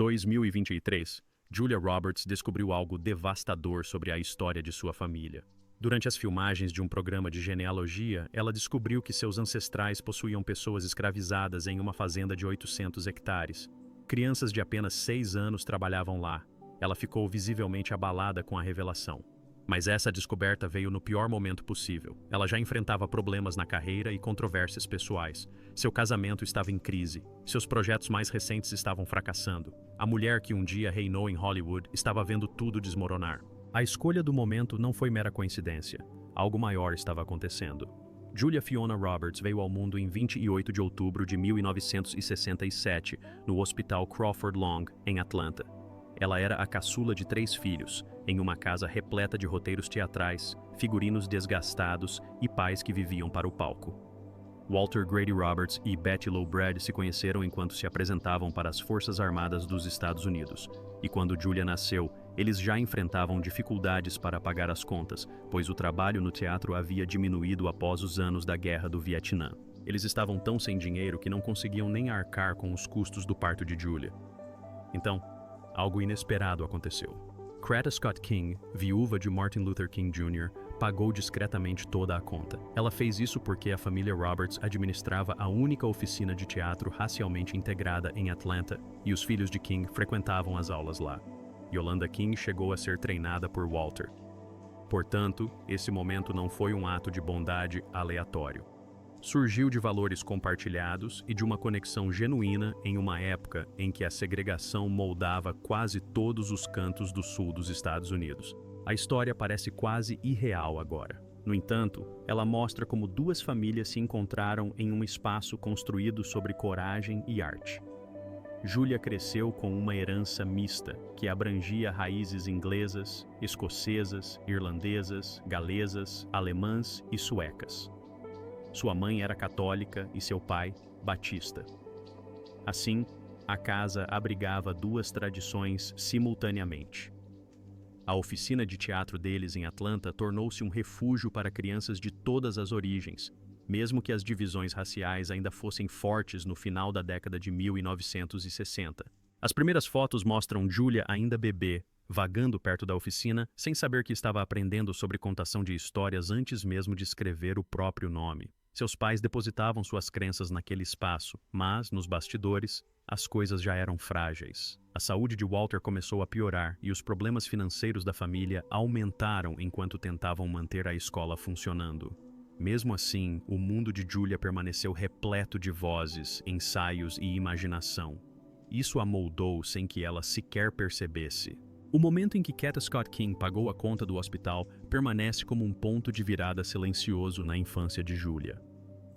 2023, Julia Roberts descobriu algo devastador sobre a história de sua família. Durante as filmagens de um programa de genealogia, ela descobriu que seus ancestrais possuíam pessoas escravizadas em uma fazenda de 800 hectares. Crianças de apenas 6 anos trabalhavam lá. Ela ficou visivelmente abalada com a revelação. Mas essa descoberta veio no pior momento possível. Ela já enfrentava problemas na carreira e controvérsias pessoais. Seu casamento estava em crise. Seus projetos mais recentes estavam fracassando. A mulher que um dia reinou em Hollywood estava vendo tudo desmoronar. A escolha do momento não foi mera coincidência. Algo maior estava acontecendo. Julia Fiona Roberts veio ao mundo em 28 de outubro de 1967, no Hospital Crawford Long, em Atlanta. Ela era a caçula de 3 filhos, em uma casa repleta de roteiros teatrais, figurinos desgastados e pais que viviam para o palco. Walter Grady Roberts e Betty Lou Brad se conheceram enquanto se apresentavam para as Forças Armadas dos Estados Unidos, e quando Julia nasceu, eles já enfrentavam dificuldades para pagar as contas, pois o trabalho no teatro havia diminuído após os anos da Guerra do Vietnã. Eles estavam tão sem dinheiro que não conseguiam nem arcar com os custos do parto de Julia. Então, algo inesperado aconteceu. Coretta Scott King, viúva de Martin Luther King Jr., pagou discretamente toda a conta. Ela fez isso porque a família Roberts administrava a única oficina de teatro racialmente integrada em Atlanta e os filhos de King frequentavam as aulas lá. Yolanda King chegou a ser treinada por Walter. Portanto, esse momento não foi um ato de bondade aleatório. Surgiu de valores compartilhados e de uma conexão genuína em uma época em que a segregação moldava quase todos os cantos do sul dos Estados Unidos. A história parece quase irreal agora. No entanto, ela mostra como 2 famílias se encontraram em um espaço construído sobre coragem e arte. Julia cresceu com uma herança mista, que abrangia raízes inglesas, escocesas, irlandesas, galesas, alemãs e suecas. Sua mãe era católica e seu pai, batista. Assim, a casa abrigava 2 tradições simultaneamente. A oficina de teatro deles em Atlanta tornou-se um refúgio para crianças de todas as origens, mesmo que as divisões raciais ainda fossem fortes no final da década de 1960. As primeiras fotos mostram Julia ainda bebê, vagando perto da oficina, sem saber que estava aprendendo sobre contação de histórias antes mesmo de escrever o próprio nome. Seus pais depositavam suas crenças naquele espaço, mas, nos bastidores, as coisas já eram frágeis. A saúde de Walter começou a piorar e os problemas financeiros da família aumentaram enquanto tentavam manter a escola funcionando. Mesmo assim, o mundo de Julia permaneceu repleto de vozes, ensaios e imaginação. Isso a moldou sem que ela sequer percebesse. O momento em que Coretta Scott King pagou a conta do hospital permanece como um ponto de virada silencioso na infância de Julia.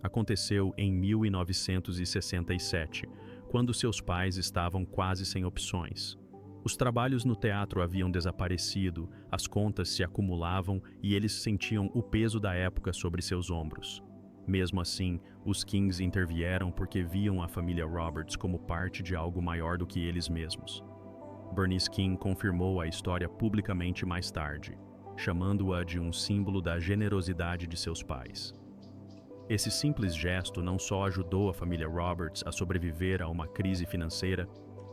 Aconteceu em 1967, quando seus pais estavam quase sem opções. Os trabalhos no teatro haviam desaparecido, as contas se acumulavam e eles sentiam o peso da época sobre seus ombros. Mesmo assim, os Kings intervieram porque viam a família Roberts como parte de algo maior do que eles mesmos. Bernice King confirmou a história publicamente mais tarde, chamando-a de um símbolo da generosidade de seus pais. Esse simples gesto não só ajudou a família Roberts a sobreviver a uma crise financeira,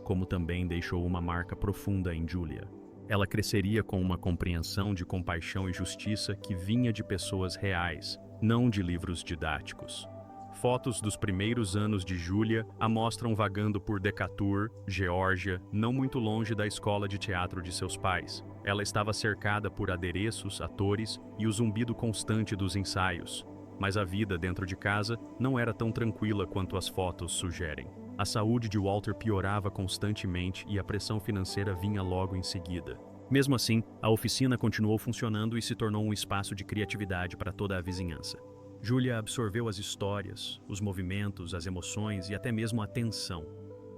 como também deixou uma marca profunda em Julia. Ela cresceria com uma compreensão de compaixão e justiça que vinha de pessoas reais, não de livros didáticos. Fotos dos primeiros anos de Julia a mostram vagando por Decatur, Geórgia, não muito longe da escola de teatro de seus pais. Ela estava cercada por adereços, atores e o zumbido constante dos ensaios. Mas a vida dentro de casa não era tão tranquila quanto as fotos sugerem. A saúde de Walter piorava constantemente e a pressão financeira vinha logo em seguida. Mesmo assim, a oficina continuou funcionando e se tornou um espaço de criatividade para toda a vizinhança. Julia absorveu as histórias, os movimentos, as emoções e até mesmo a tensão.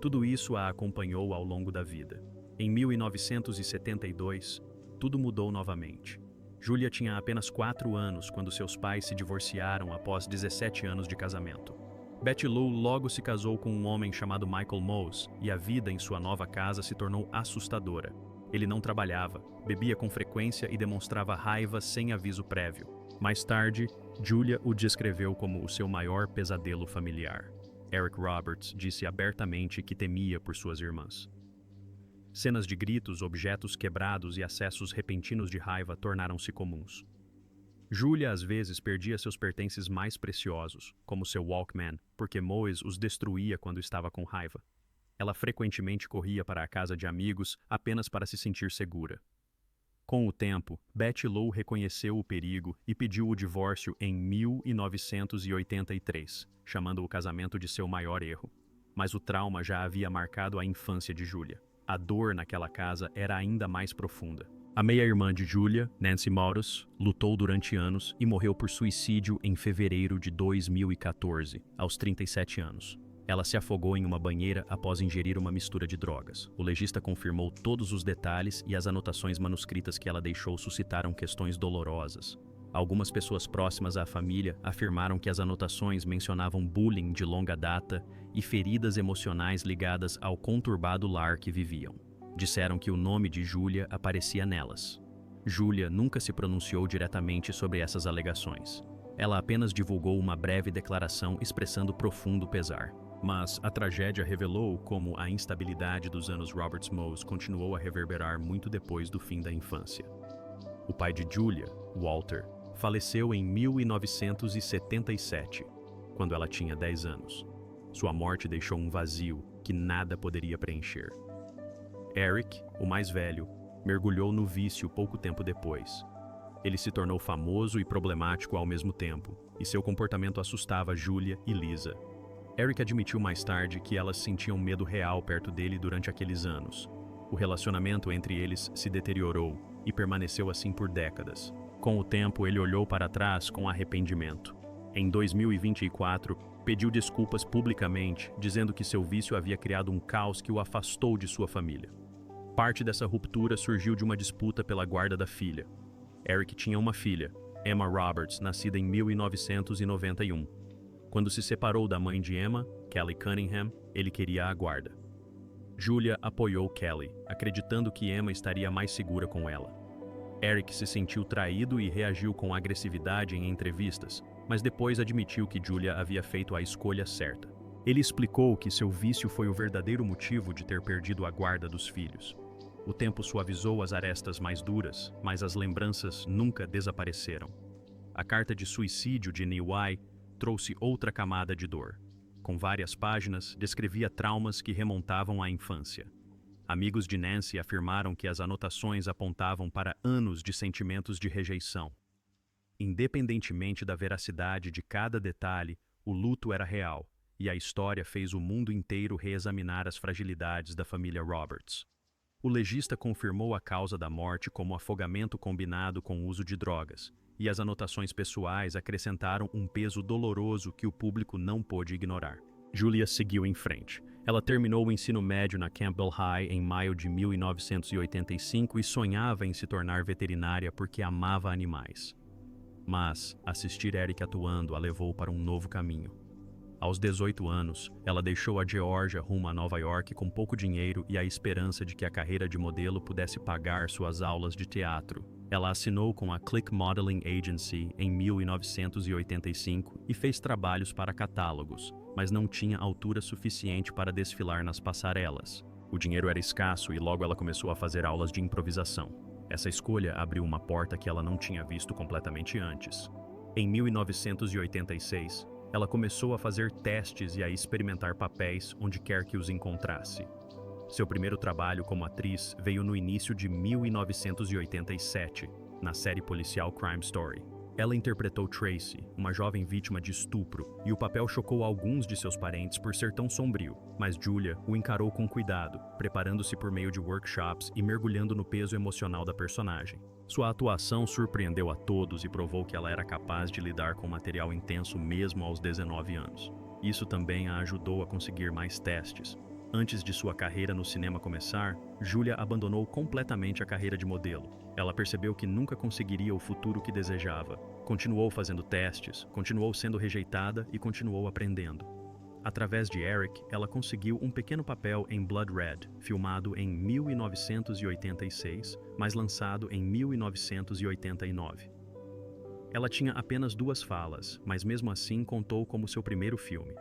Tudo isso a acompanhou ao longo da vida. Em 1972, tudo mudou novamente. Julia tinha apenas 4 anos quando seus pais se divorciaram após 17 anos de casamento. Betty Lou logo se casou com um homem chamado Michael Mose e a vida em sua nova casa se tornou assustadora. Ele não trabalhava, bebia com frequência e demonstrava raiva sem aviso prévio. Mais tarde, Julia o descreveu como o seu maior pesadelo familiar. Eric Roberts disse abertamente que temia por suas irmãs. Cenas de gritos, objetos quebrados e acessos repentinos de raiva tornaram-se comuns. Julia às vezes perdia seus pertences mais preciosos, como seu Walkman, porque Moes os destruía quando estava com raiva. Ela frequentemente corria para a casa de amigos apenas para se sentir segura. Com o tempo, Betty Lou reconheceu o perigo e pediu o divórcio em 1983, chamando o casamento de seu maior erro. Mas o trauma já havia marcado a infância de Julia. A dor naquela casa era ainda mais profunda. A meia-irmã de Julia, Nancy Maurus, lutou durante anos e morreu por suicídio em fevereiro de 2014, aos 37 anos. Ela se afogou em uma banheira após ingerir uma mistura de drogas. O legista confirmou todos os detalhes e as anotações manuscritas que ela deixou suscitaram questões dolorosas. Algumas pessoas próximas à família afirmaram que as anotações mencionavam bullying de longa data e feridas emocionais ligadas ao conturbado lar que viviam. Disseram que o nome de Julia aparecia nelas. Julia nunca se pronunciou diretamente sobre essas alegações. Ela apenas divulgou uma breve declaração expressando profundo pesar. Mas a tragédia revelou como a instabilidade dos anos Robert Moes continuou a reverberar muito depois do fim da infância. O pai de Julia, Walter, faleceu em 1977, quando ela tinha 10 anos. Sua morte deixou um vazio que nada poderia preencher. Eric, o mais velho, mergulhou no vício pouco tempo depois. Ele se tornou famoso e problemático ao mesmo tempo, e seu comportamento assustava Julia e Lisa. Eric admitiu mais tarde que elas sentiam medo real perto dele durante aqueles anos. O relacionamento entre eles se deteriorou e permaneceu assim por décadas. Com o tempo, ele olhou para trás com arrependimento. Em 2024, pediu desculpas publicamente, dizendo que seu vício havia criado um caos que o afastou de sua família. Parte dessa ruptura surgiu de uma disputa pela guarda da filha. Eric tinha uma filha, Emma Roberts, nascida em 1991. Quando se separou da mãe de Emma, Kelly Cunningham, ele queria a guarda. Julia apoiou Kelly, acreditando que Emma estaria mais segura com ela. Eric se sentiu traído e reagiu com agressividade em entrevistas, mas depois admitiu que Julia havia feito a escolha certa. Ele explicou que seu vício foi o verdadeiro motivo de ter perdido a guarda dos filhos. O tempo suavizou as arestas mais duras, mas as lembranças nunca desapareceram. A carta de suicídio de Niwai trouxe outra camada de dor. Com várias páginas, descrevia traumas que remontavam à infância. Amigos de Nancy afirmaram que as anotações apontavam para anos de sentimentos de rejeição. Independentemente da veracidade de cada detalhe, o luto era real, e a história fez o mundo inteiro reexaminar as fragilidades da família Roberts. O legista confirmou a causa da morte como afogamento combinado com o uso de drogas, e as anotações pessoais acrescentaram um peso doloroso que o público não pôde ignorar. Julia seguiu em frente. Ela terminou o ensino médio na Campbell High em maio de 1985 e sonhava em se tornar veterinária porque amava animais. Mas assistir Eric atuando a levou para um novo caminho. Aos 18 anos, ela deixou a Geórgia rumo a Nova York com pouco dinheiro e a esperança de que a carreira de modelo pudesse pagar suas aulas de teatro. Ela assinou com a Click Modeling Agency em 1985 e fez trabalhos para catálogos, mas não tinha altura suficiente para desfilar nas passarelas. O dinheiro era escasso e logo ela começou a fazer aulas de improvisação. Essa escolha abriu uma porta que ela não tinha visto completamente antes. Em 1986, ela começou a fazer testes e a experimentar papéis onde quer que os encontrasse. Seu primeiro trabalho como atriz veio no início de 1987, na série policial Crime Story. Ela interpretou Tracy, uma jovem vítima de estupro, e o papel chocou alguns de seus parentes por ser tão sombrio, mas Julia o encarou com cuidado, preparando-se por meio de workshops e mergulhando no peso emocional da personagem. Sua atuação surpreendeu a todos e provou que ela era capaz de lidar com material intenso mesmo aos 19 anos. Isso também a ajudou a conseguir mais testes. Antes de sua carreira no cinema começar, Julia abandonou completamente a carreira de modelo. Ela percebeu que nunca conseguiria o futuro que desejava. Continuou fazendo testes, continuou sendo rejeitada e continuou aprendendo. Através de Eric, ela conseguiu um pequeno papel em Blood Red, filmado em 1986, mas lançado em 1989. Ela tinha apenas 2 falas, mas mesmo assim contou como seu primeiro filme.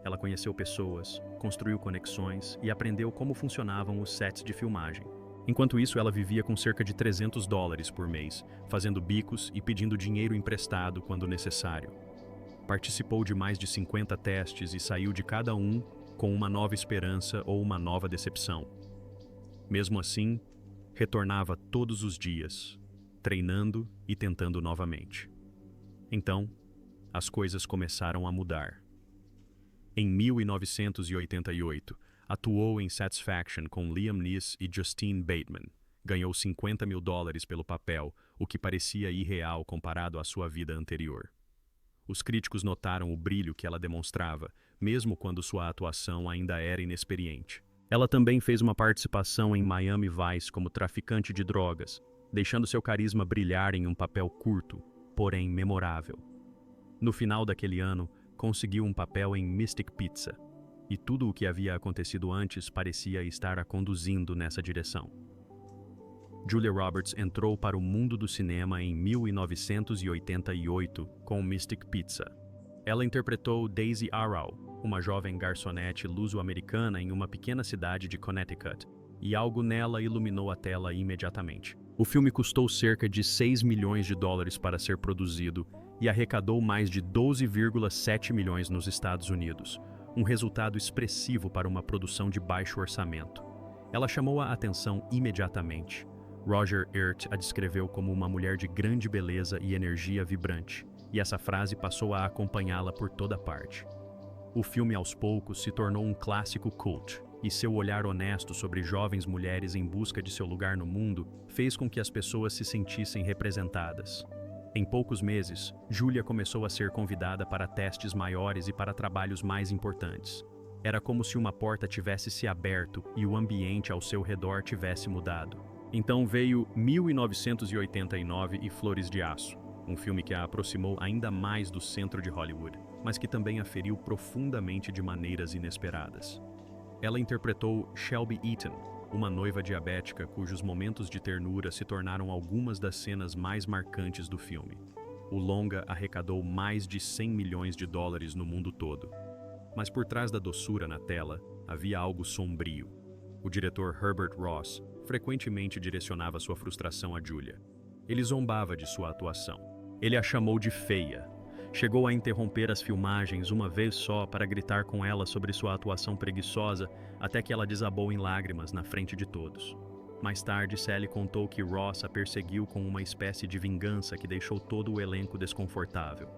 Ela conheceu pessoas, construiu conexões e aprendeu como funcionavam os sets de filmagem. Enquanto isso, ela vivia com cerca de $300 por mês, fazendo bicos e pedindo dinheiro emprestado quando necessário. Participou de mais de 50 testes e saiu de cada um com uma nova esperança ou uma nova decepção. Mesmo assim, retornava todos os dias, treinando e tentando novamente. Então, as coisas começaram a mudar. Em 1988, atuou em Satisfaction com Liam Neeson e Justine Bateman. Ganhou $50 mil pelo papel, o que parecia irreal comparado à sua vida anterior. Os críticos notaram o brilho que ela demonstrava, mesmo quando sua atuação ainda era inexperiente. Ela também fez uma participação em Miami Vice como traficante de drogas, deixando seu carisma brilhar em um papel curto, porém memorável. No final daquele ano, conseguiu um papel em Mystic Pizza, e tudo o que havia acontecido antes parecia estar a conduzindo nessa direção. Julia Roberts entrou para o mundo do cinema em 1988 com Mystic Pizza. Ela interpretou Daisy Arrow, uma jovem garçonete luso-americana em uma pequena cidade de Connecticut, e algo nela iluminou a tela imediatamente. O filme custou cerca de $6 milhões para ser produzido e arrecadou mais de 12,7 milhões nos Estados Unidos, um resultado expressivo para uma produção de baixo orçamento. Ela chamou a atenção imediatamente. Roger Ebert a descreveu como uma mulher de grande beleza e energia vibrante, e essa frase passou a acompanhá-la por toda parte. O filme, aos poucos, se tornou um clássico cult, e seu olhar honesto sobre jovens mulheres em busca de seu lugar no mundo fez com que as pessoas se sentissem representadas. Em poucos meses, Julia começou a ser convidada para testes maiores e para trabalhos mais importantes. Era como se uma porta tivesse se aberto e o ambiente ao seu redor tivesse mudado. Então veio 1989 e Flores de Aço, um filme que a aproximou ainda mais do centro de Hollywood, mas que também a feriu profundamente de maneiras inesperadas. Ela interpretou Shelby Eaton, uma noiva diabética cujos momentos de ternura se tornaram algumas das cenas mais marcantes do filme. O longa arrecadou mais de $100 milhões no mundo todo. Mas por trás da doçura na tela, havia algo sombrio. O diretor Herbert Ross frequentemente direcionava sua frustração a Julia. Ele zombava de sua atuação. Ele a chamou de feia. Chegou a interromper as filmagens uma vez só para gritar com ela sobre sua atuação preguiçosa, até que ela desabou em lágrimas na frente de todos. Mais tarde, Sally contou que Ross a perseguiu com uma espécie de vingança que deixou todo o elenco desconfortável.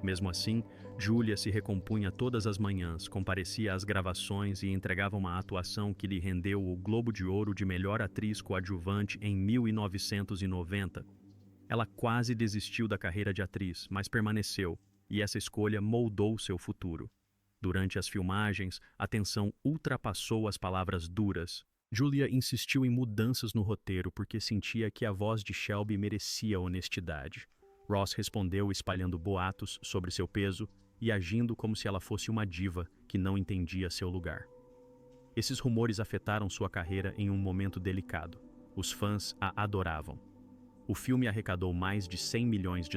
Mesmo assim, Julia se recompunha todas as manhãs, comparecia às gravações e entregava uma atuação que lhe rendeu o Globo de Ouro de Melhor Atriz Coadjuvante em 1990. Ela quase desistiu da carreira de atriz, mas permaneceu, e essa escolha moldou seu futuro. Durante as filmagens, a tensão ultrapassou as palavras duras. Julia insistiu em mudanças no roteiro porque sentia que a voz de Shelby merecia honestidade. Ross respondeu espalhando boatos sobre seu peso e agindo como se ela fosse uma diva que não entendia seu lugar. Esses rumores afetaram sua carreira em um momento delicado. Os fãs a adoravam. O filme arrecadou mais de $100 milhões.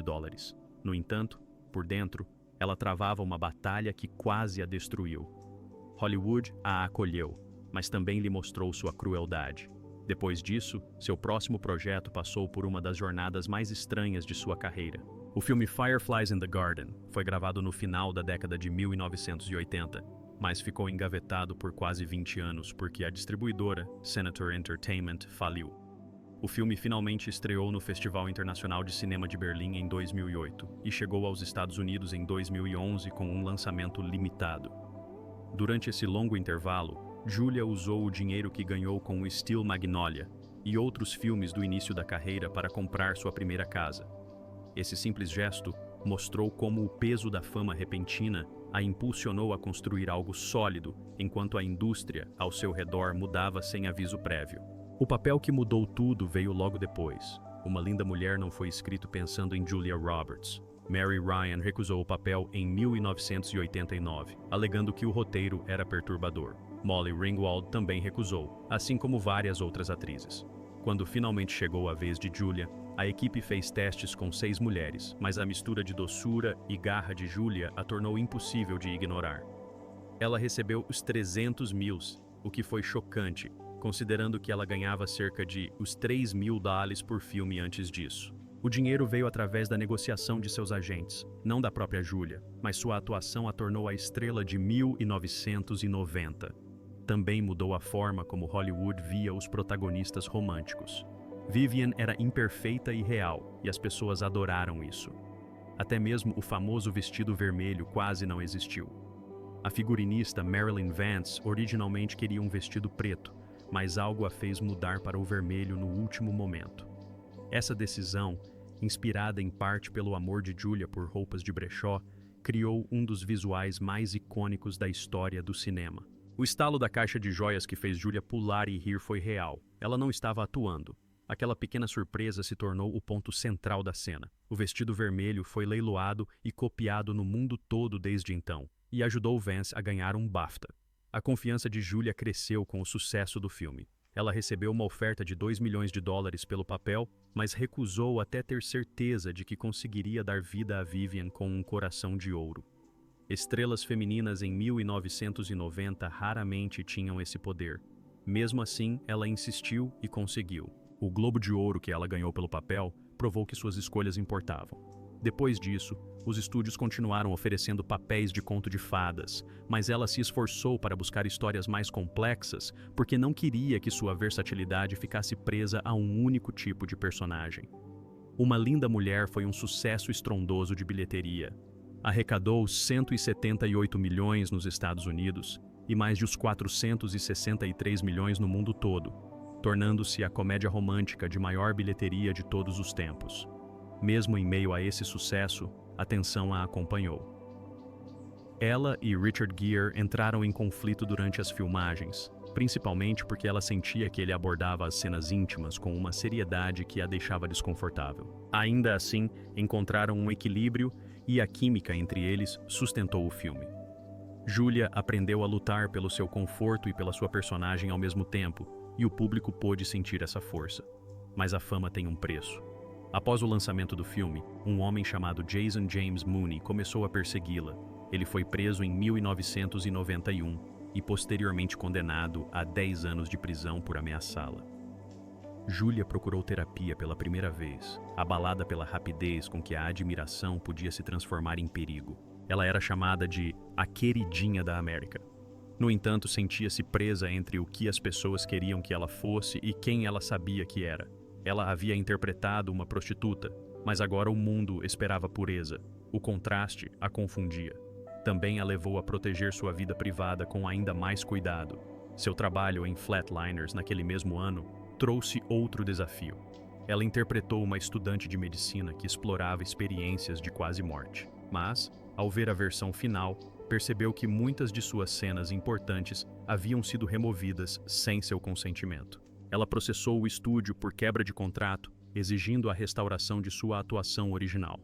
No entanto, por dentro, ela travava uma batalha que quase a destruiu. Hollywood a acolheu, mas também lhe mostrou sua crueldade. Depois disso, seu próximo projeto passou por uma das jornadas mais estranhas de sua carreira. O filme Fireflies in the Garden foi gravado no final da década de 1980, mas ficou engavetado por quase 20 anos porque a distribuidora, Senator Entertainment, faliu. O filme finalmente estreou no Festival Internacional de Cinema de Berlim em 2008 e chegou aos Estados Unidos em 2011 com um lançamento limitado. Durante esse longo intervalo, Julia usou o dinheiro que ganhou com o Steel Magnolia e outros filmes do início da carreira para comprar sua primeira casa. Esse simples gesto mostrou como o peso da fama repentina a impulsionou a construir algo sólido, enquanto a indústria ao seu redor mudava sem aviso prévio. O papel que mudou tudo veio logo depois. Uma Linda Mulher não foi escrito pensando em Julia Roberts. Mary Ryan recusou o papel em 1989, alegando que o roteiro era perturbador. Molly Ringwald também recusou, assim como várias outras atrizes. Quando finalmente chegou a vez de Julia, a equipe fez testes com 6 mulheres, mas a mistura de doçura e garra de Julia a tornou impossível de ignorar. Ela recebeu os 300 mil, o que foi chocante, considerando que ela ganhava cerca de os 3 mil dólares por filme antes disso. O dinheiro veio através da negociação de seus agentes, não da própria Julia, mas sua atuação a tornou a estrela de 1990. Também mudou a forma como Hollywood via os protagonistas românticos. Vivian era imperfeita e real, e as pessoas adoraram isso. Até mesmo o famoso vestido vermelho quase não existiu. A figurinista Marilyn Vance originalmente queria um vestido preto, mas algo a fez mudar para o vermelho no último momento. Essa decisão, inspirada em parte pelo amor de Julia por roupas de brechó, criou um dos visuais mais icônicos da história do cinema. O estalo da caixa de joias que fez Julia pular e rir foi real. Ela não estava atuando. Aquela pequena surpresa se tornou o ponto central da cena. O vestido vermelho foi leiloado e copiado no mundo todo desde então, e ajudou Vance a ganhar um BAFTA. A confiança de Julia cresceu com o sucesso do filme. Ela recebeu uma oferta de 2 milhões de dólares pelo papel, mas recusou até ter certeza de que conseguiria dar vida a Vivian com um coração de ouro. Estrelas femininas em 1990 raramente tinham esse poder. Mesmo assim, ela insistiu e conseguiu. O Globo de Ouro que ela ganhou pelo papel provou que suas escolhas importavam. Depois disso, os estúdios continuaram oferecendo papéis de conto de fadas, mas ela se esforçou para buscar histórias mais complexas porque não queria que sua versatilidade ficasse presa a um único tipo de personagem. Uma Linda Mulher foi um sucesso estrondoso de bilheteria. Arrecadou 178 milhões nos Estados Unidos e mais de os 463 milhões no mundo todo, tornando-se a comédia romântica de maior bilheteria de todos os tempos. Mesmo em meio a esse sucesso, a tensão a acompanhou. Ela e Richard Gere entraram em conflito durante as filmagens, principalmente porque ela sentia que ele abordava as cenas íntimas com uma seriedade que a deixava desconfortável. Ainda assim, encontraram um equilíbrio e a química entre eles sustentou o filme. Julia aprendeu a lutar pelo seu conforto e pela sua personagem ao mesmo tempo, e o público pôde sentir essa força. Mas a fama tem um preço. Após o lançamento do filme, um homem chamado Jason James Mooney começou a persegui-la. Ele foi preso em 1991 e posteriormente condenado a 10 anos de prisão por ameaçá-la. Julia procurou terapia pela primeira vez, abalada pela rapidez com que a admiração podia se transformar em perigo. Ela era chamada de a queridinha da América. No entanto, sentia-se presa entre o que as pessoas queriam que ela fosse e quem ela sabia que era. Ela havia interpretado uma prostituta, mas agora o mundo esperava pureza. O contraste a confundia. Também a levou a proteger sua vida privada com ainda mais cuidado. Seu trabalho em Flatliners naquele mesmo ano trouxe outro desafio. Ela interpretou uma estudante de medicina que explorava experiências de quase morte. Mas, ao ver a versão final, percebeu que muitas de suas cenas importantes haviam sido removidas sem seu consentimento. Ela processou o estúdio por quebra de contrato, exigindo a restauração de sua atuação original.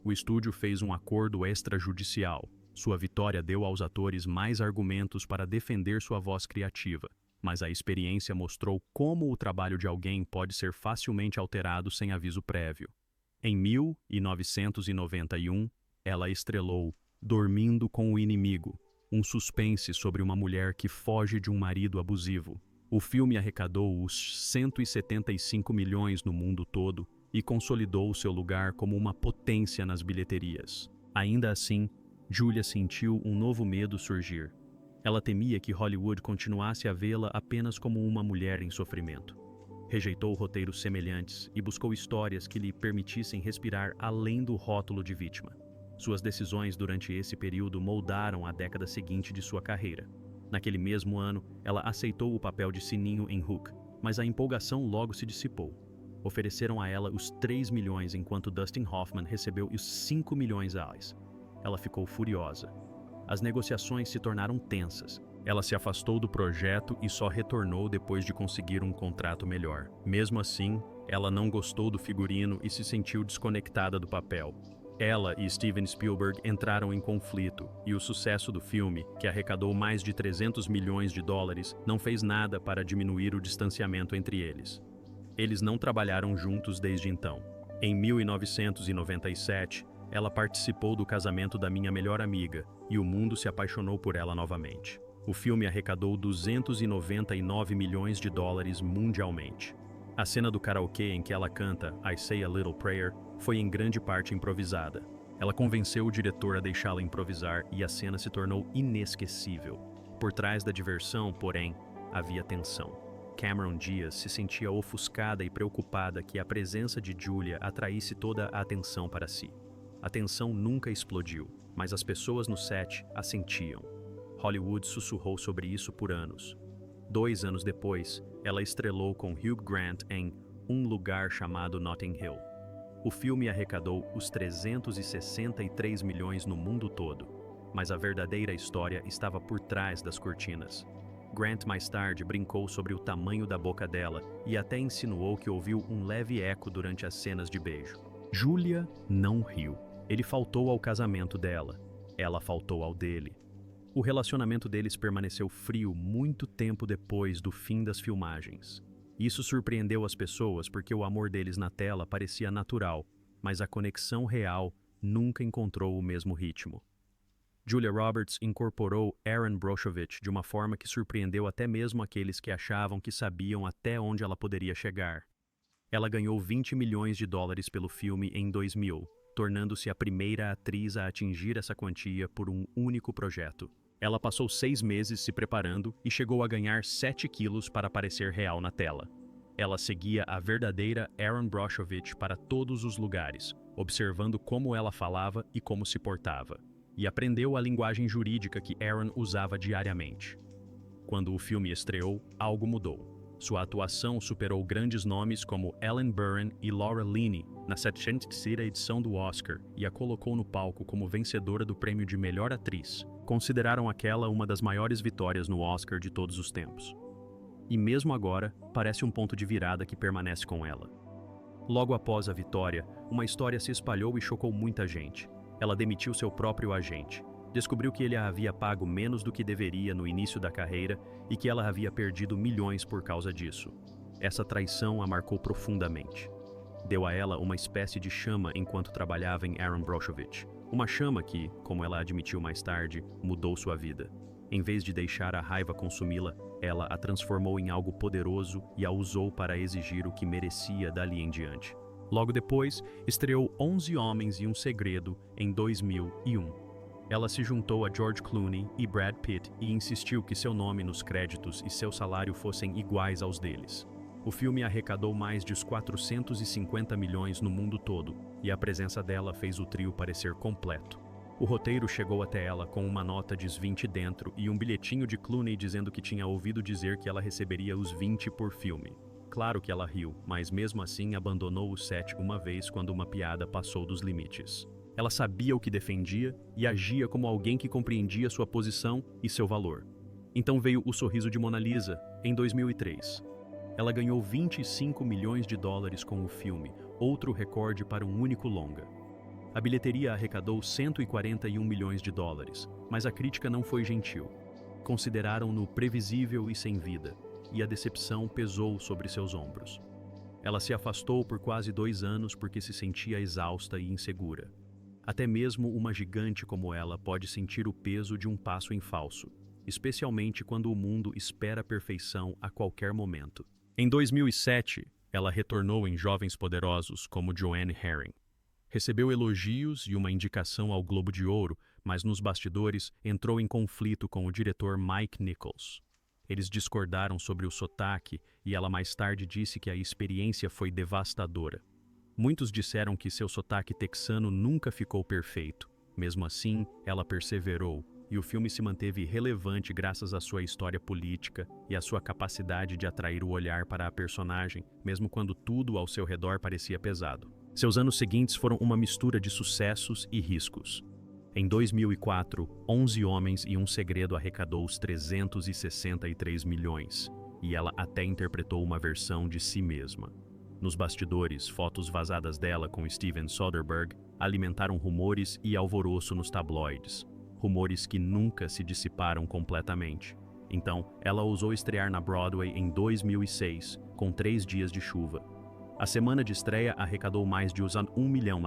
O estúdio fez um acordo extrajudicial. Sua vitória deu aos atores mais argumentos para defender sua voz criativa, mas a experiência mostrou como o trabalho de alguém pode ser facilmente alterado sem aviso prévio. Em 1991, ela estrelou Dormindo com o Inimigo, um suspense sobre uma mulher que foge de um marido abusivo. O filme arrecadou os 175 milhões no mundo todo e consolidou seu lugar como uma potência nas bilheterias. Ainda assim, Julia sentiu um novo medo surgir. Ela temia que Hollywood continuasse a vê-la apenas como uma mulher em sofrimento. Rejeitou roteiros semelhantes e buscou histórias que lhe permitissem respirar além do rótulo de vítima. Suas decisões durante esse período moldaram a década seguinte de sua carreira. Naquele mesmo ano, ela aceitou o papel de Sininho em Hook, mas a empolgação logo se dissipou. Ofereceram a ela os 3 milhões enquanto Dustin Hoffman recebeu os 5 milhões reais. Ela ficou furiosa. As negociações se tornaram tensas. Ela se afastou do projeto e só retornou depois de conseguir um contrato melhor. Mesmo assim, ela não gostou do figurino e se sentiu desconectada do papel. Ela e Steven Spielberg entraram em conflito, e o sucesso do filme, que arrecadou mais de 300 milhões de dólares, não fez nada para diminuir o distanciamento entre eles. Eles não trabalharam juntos desde então. Em 1997, Ela participou do casamento da minha melhor amiga e o mundo se apaixonou por ela novamente. O filme arrecadou 299 milhões de dólares mundialmente. A cena do karaokê em que ela canta I Say a Little Prayer foi em grande parte improvisada. Ela convenceu o diretor a deixá-la improvisar e a cena se tornou inesquecível. Por trás da diversão, porém, havia tensão. Cameron Diaz se sentia ofuscada e preocupada que a presença de Julia atraísse toda a atenção para si. A tensão nunca explodiu, mas as pessoas no set a sentiam. Hollywood sussurrou sobre isso por anos. 2 anos depois, ela estrelou com Hugh Grant em Um Lugar Chamado Notting Hill. O filme arrecadou os 363 milhões no mundo todo, mas a verdadeira história estava por trás das cortinas. Grant mais tarde brincou sobre o tamanho da boca dela e até insinuou que ouviu um leve eco durante as cenas de beijo. Julia não riu. Ele faltou ao casamento dela. Ela faltou ao dele. O relacionamento deles permaneceu frio muito tempo depois do fim das filmagens. Isso surpreendeu as pessoas porque o amor deles na tela parecia natural, mas a conexão real nunca encontrou o mesmo ritmo. Julia Roberts incorporou Erin Brockovich de uma forma que surpreendeu até mesmo aqueles que achavam que sabiam até onde ela poderia chegar. Ela ganhou 20 milhões de dólares pelo filme em 2000, tornando-se a primeira atriz a atingir essa quantia por um único projeto. Ela passou 6 meses se preparando e chegou a ganhar 7 quilos para parecer real na tela. Ela seguia a verdadeira Erin Brockovich para todos os lugares, observando como ela falava e como se portava. E aprendeu a linguagem jurídica que Erin usava diariamente. Quando o filme estreou, algo mudou. Sua atuação superou grandes nomes como Ellen Burren e Laura Linney na 700ª edição do Oscar e a colocou no palco como vencedora do prêmio de melhor atriz. Consideraram aquela uma das maiores vitórias no Oscar de todos os tempos. E mesmo agora, parece um ponto de virada que permanece com ela. Logo após a vitória, uma história se espalhou e chocou muita gente. Ela demitiu seu próprio agente. Descobriu que ele a havia pago menos do que deveria no início da carreira e que ela havia perdido milhões por causa disso. Essa traição a marcou profundamente. Deu a ela uma espécie de chama enquanto trabalhava em Erin Brockovich. Uma chama que, como ela admitiu mais tarde, mudou sua vida. Em vez de deixar a raiva consumi-la, ela a transformou em algo poderoso e a usou para exigir o que merecia dali em diante. Logo depois, estreou 11 Homens e um Segredo em 2001. Ela se juntou a George Clooney e Brad Pitt e insistiu que seu nome nos créditos e seu salário fossem iguais aos deles. O filme arrecadou mais de 450 milhões no mundo todo, e a presença dela fez o trio parecer completo. O roteiro chegou até ela com uma nota de 20 dentro e um bilhetinho de Clooney dizendo que tinha ouvido dizer que ela receberia os 20 por filme. Claro que ela riu, mas mesmo assim abandonou o set uma vez quando uma piada passou dos limites. Ela sabia o que defendia e agia como alguém que compreendia sua posição e seu valor. Então veio O Sorriso de Mona Lisa, em 2003. Ela ganhou 25 milhões de dólares com o filme, outro recorde para um único longa. A bilheteria arrecadou 141 milhões de dólares, mas a crítica não foi gentil. Consideraram-no previsível e sem vida, e a decepção pesou sobre seus ombros. Ela se afastou por quase 2 anos porque se sentia exausta e insegura. Até mesmo uma gigante como ela pode sentir o peso de um passo em falso, especialmente quando o mundo espera a perfeição a qualquer momento. Em 2007, ela retornou em Jovens Poderosos como Joanne Herring. Recebeu elogios e uma indicação ao Globo de Ouro, mas nos bastidores entrou em conflito com o diretor Mike Nichols. Eles discordaram sobre o sotaque e ela mais tarde disse que a experiência foi devastadora. Muitos disseram que seu sotaque texano nunca ficou perfeito. Mesmo assim, ela perseverou, e o filme se manteve relevante graças à sua história política e à sua capacidade de atrair o olhar para a personagem, mesmo quando tudo ao seu redor parecia pesado. Seus anos seguintes foram uma mistura de sucessos e riscos. Em 2004, 11 Homens e um Segredo arrecadou os 363 milhões, e ela até interpretou uma versão de si mesma. Nos bastidores, fotos vazadas dela com Steven Soderbergh alimentaram rumores e alvoroço nos tabloides, rumores que nunca se dissiparam completamente. Então, ela ousou estrear na Broadway em 2006, com 3 dias de chuva. A semana de estreia arrecadou mais de US$1 milhão.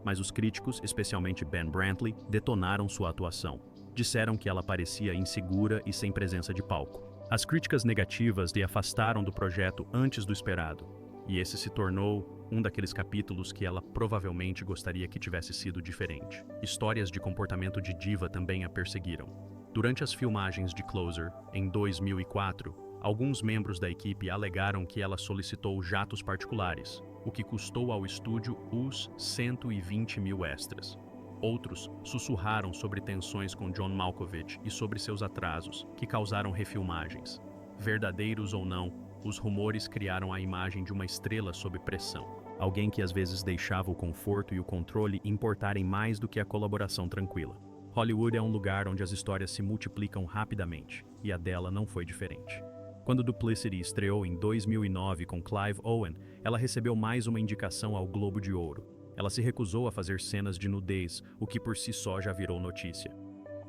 mas os críticos, especialmente Ben Brantley, detonaram sua atuação. Disseram que ela parecia insegura e sem presença de palco. As críticas negativas lhe afastaram do projeto antes do esperado, e esse se tornou um daqueles capítulos que ela provavelmente gostaria que tivesse sido diferente. Histórias de comportamento de diva também a perseguiram. Durante as filmagens de Closer, em 2004, alguns membros da equipe alegaram que ela solicitou jatos particulares, o que custou ao estúdio os 120 mil extras. Outros sussurraram sobre tensões com John Malkovich e sobre seus atrasos, que causaram refilmagens. Verdadeiros ou não, os rumores criaram a imagem de uma estrela sob pressão. Alguém que às vezes deixava o conforto e o controle importarem mais do que a colaboração tranquila. Hollywood é um lugar onde as histórias se multiplicam rapidamente, e a dela não foi diferente. Quando Duplicity estreou em 2009 com Clive Owen, ela recebeu mais uma indicação ao Globo de Ouro. Ela se recusou a fazer cenas de nudez, o que por si só já virou notícia.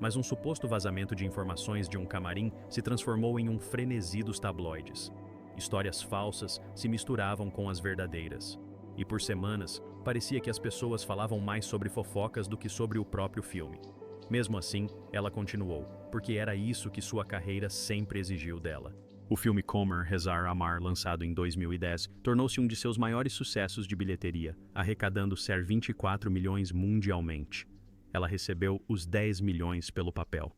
Mas um suposto vazamento de informações de um camarim se transformou em um frenesi dos tabloides. Histórias falsas se misturavam com as verdadeiras. E por semanas, parecia que as pessoas falavam mais sobre fofocas do que sobre o próprio filme. Mesmo assim, ela continuou, porque era isso que sua carreira sempre exigiu dela. O filme Comer, Rezar, Amar, lançado em 2010, tornou-se um de seus maiores sucessos de bilheteria, arrecadando ser 24 milhões mundialmente. Ela recebeu os 10 milhões pelo papel.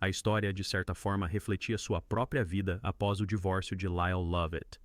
A história, de certa forma, refletia sua própria vida após o divórcio de Lyle Lovett.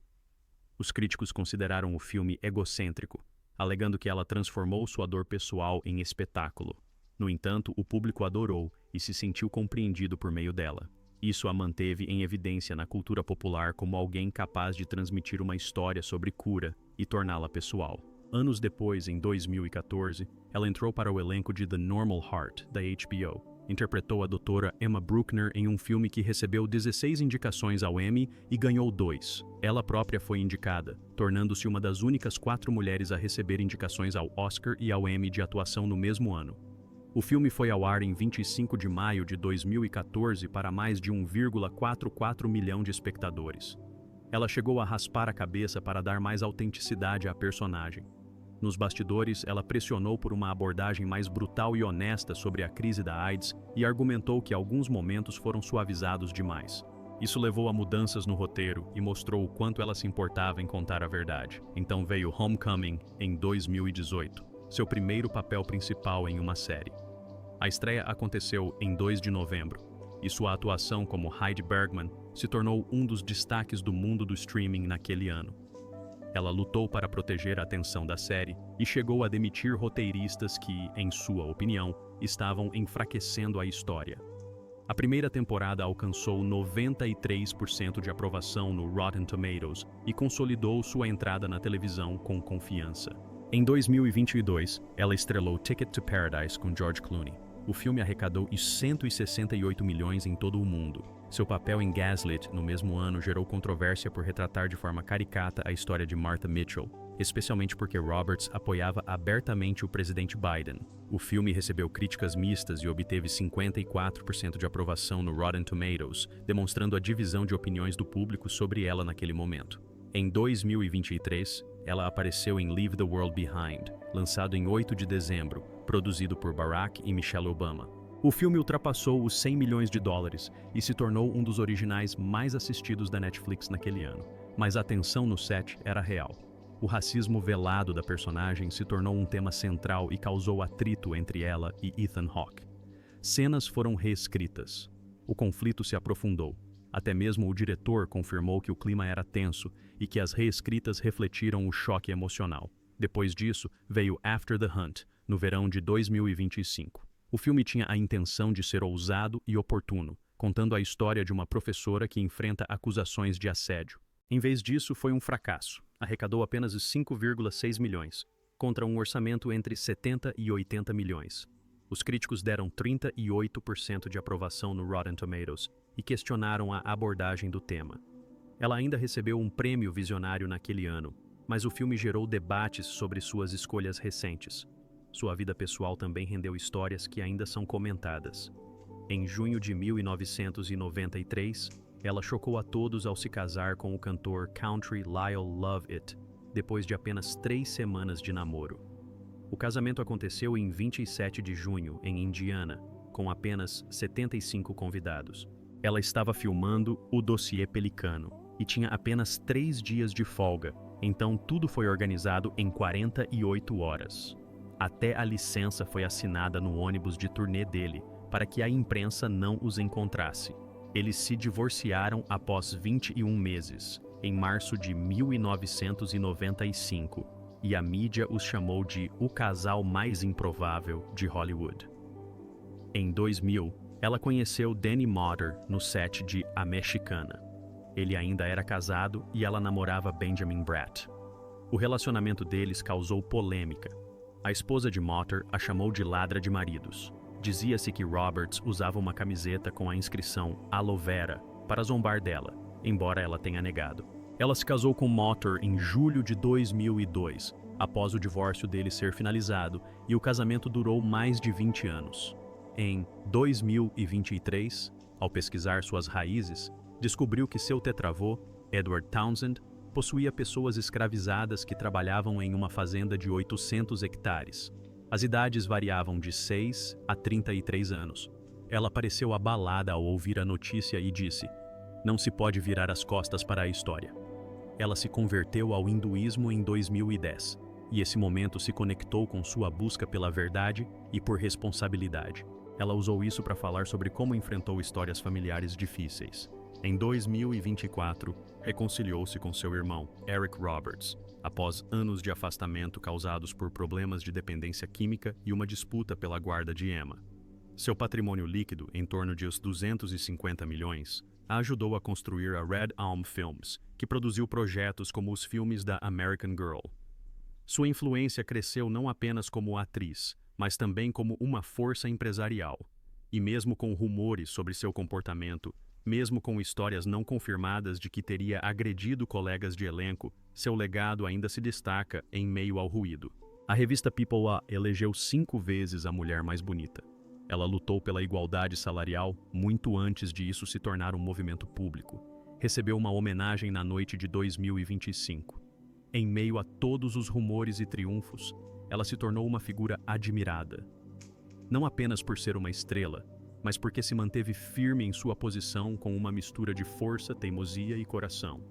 Os críticos consideraram o filme egocêntrico, alegando que ela transformou sua dor pessoal em espetáculo. No entanto, o público adorou e se sentiu compreendido por meio dela. Isso a manteve em evidência na cultura popular como alguém capaz de transmitir uma história sobre cura e torná-la pessoal. Anos depois, em 2014, ela entrou para o elenco de The Normal Heart, da HBO. Interpretou a doutora Emma Bruckner em um filme que recebeu 16 indicações ao Emmy e ganhou 2. Ela própria foi indicada, tornando-se uma das únicas 4 mulheres a receber indicações ao Oscar e ao Emmy de atuação no mesmo ano. O filme foi ao ar em 25 de maio de 2014 para mais de 1,44 milhão de espectadores. Ela chegou a raspar a cabeça para dar mais autenticidade à personagem. Nos bastidores, ela pressionou por uma abordagem mais brutal e honesta sobre a crise da AIDS e argumentou que alguns momentos foram suavizados demais. Isso levou a mudanças no roteiro e mostrou o quanto ela se importava em contar a verdade. Então veio Homecoming, em 2018, seu primeiro papel principal em uma série. A estreia aconteceu em 2 de novembro, e sua atuação como Heidi Bergman se tornou um dos destaques do mundo do streaming naquele ano. Ela lutou para proteger a atenção da série e chegou a demitir roteiristas que, em sua opinião, estavam enfraquecendo a história. A primeira temporada alcançou 93% de aprovação no Rotten Tomatoes e consolidou sua entrada na televisão com confiança. Em 2022, ela estrelou Ticket to Paradise com George Clooney. O filme arrecadou 168 milhões em todo o mundo. Seu papel em Gaslit, no mesmo ano, gerou controvérsia por retratar de forma caricata a história de Martha Mitchell, especialmente porque Roberts apoiava abertamente o presidente Biden. O filme recebeu críticas mistas e obteve 54% de aprovação no Rotten Tomatoes, demonstrando a divisão de opiniões do público sobre ela naquele momento. Em 2023, ela apareceu em Leave the World Behind, lançado em 8 de dezembro, produzido por Barack e Michelle Obama. O filme ultrapassou os 100 milhões de dólares e se tornou um dos originais mais assistidos da Netflix naquele ano. Mas a tensão no set era real. O racismo velado da personagem se tornou um tema central e causou atrito entre ela e Ethan Hawke. Cenas foram reescritas. O conflito se aprofundou. Até mesmo o diretor confirmou que o clima era tenso e que as reescritas refletiram o choque emocional. Depois disso, veio After the Hunt, no verão de 2025. O filme tinha a intenção de ser ousado e oportuno, contando a história de uma professora que enfrenta acusações de assédio. Em vez disso, foi um fracasso. Arrecadou apenas 5,6 milhões, contra um orçamento entre 70 e 80 milhões. Os críticos deram 38% de aprovação no Rotten Tomatoes e questionaram a abordagem do tema. Ela ainda recebeu um prêmio visionário naquele ano, mas o filme gerou debates sobre suas escolhas recentes. Sua vida pessoal também rendeu histórias que ainda são comentadas. Em junho de 1993, ela chocou a todos ao se casar com o cantor country Lyle Lovett, depois de apenas 3 semanas de namoro. O casamento aconteceu em 27 de junho, em Indiana, com apenas 75 convidados. Ela estava filmando o dossiê Pelicano e tinha apenas 3 dias de folga, então tudo foi organizado em 48 horas. Até a licença foi assinada no ônibus de turnê dele, para que a imprensa não os encontrasse. Eles se divorciaram após 21 meses, em março de 1995, e a mídia os chamou de o casal mais improvável de Hollywood. Em 2000, ela conheceu Danny Motter no set de A Mexicana. Ele ainda era casado e ela namorava Benjamin Bratt. O relacionamento deles causou polêmica. A esposa de Motter a chamou de ladra de maridos. Dizia-se que Roberts usava uma camiseta com a inscrição Aloe Vera para zombar dela, embora ela tenha negado. Ela se casou com Motter em julho de 2002, após o divórcio dele ser finalizado, e o casamento durou mais de 20 anos. Em 2023, ao pesquisar suas raízes, descobriu que seu tetravô, Edward Townsend, possuía pessoas escravizadas que trabalhavam em uma fazenda de 800 hectares. As idades variavam de 6 a 33 anos. Ela pareceu abalada ao ouvir a notícia e disse: "Não se pode virar as costas para a história." Ela se converteu ao hinduísmo em 2010, e esse momento se conectou com sua busca pela verdade e por responsabilidade. Ela usou isso para falar sobre como enfrentou histórias familiares difíceis. Em 2024, reconciliou-se com seu irmão, Eric Roberts, após anos de afastamento causados por problemas de dependência química e uma disputa pela guarda de Emma. Seu patrimônio líquido, em torno de uns 250 milhões, a ajudou a construir a Red Elm Films, que produziu projetos como os filmes da American Girl. Sua influência cresceu não apenas como atriz, mas também como uma força empresarial. E mesmo com rumores sobre seu comportamento, mesmo com histórias não confirmadas de que teria agredido colegas de elenco, seu legado ainda se destaca em meio ao ruído. A revista People a elegeu 5 vezes a mulher mais bonita. Ela lutou pela igualdade salarial muito antes de isso se tornar um movimento público. Recebeu uma homenagem na noite de 2025. Em meio a todos os rumores e triunfos, ela se tornou uma figura admirada. Não apenas por ser uma estrela, mas porque se manteve firme em sua posição com uma mistura de força, teimosia e coração.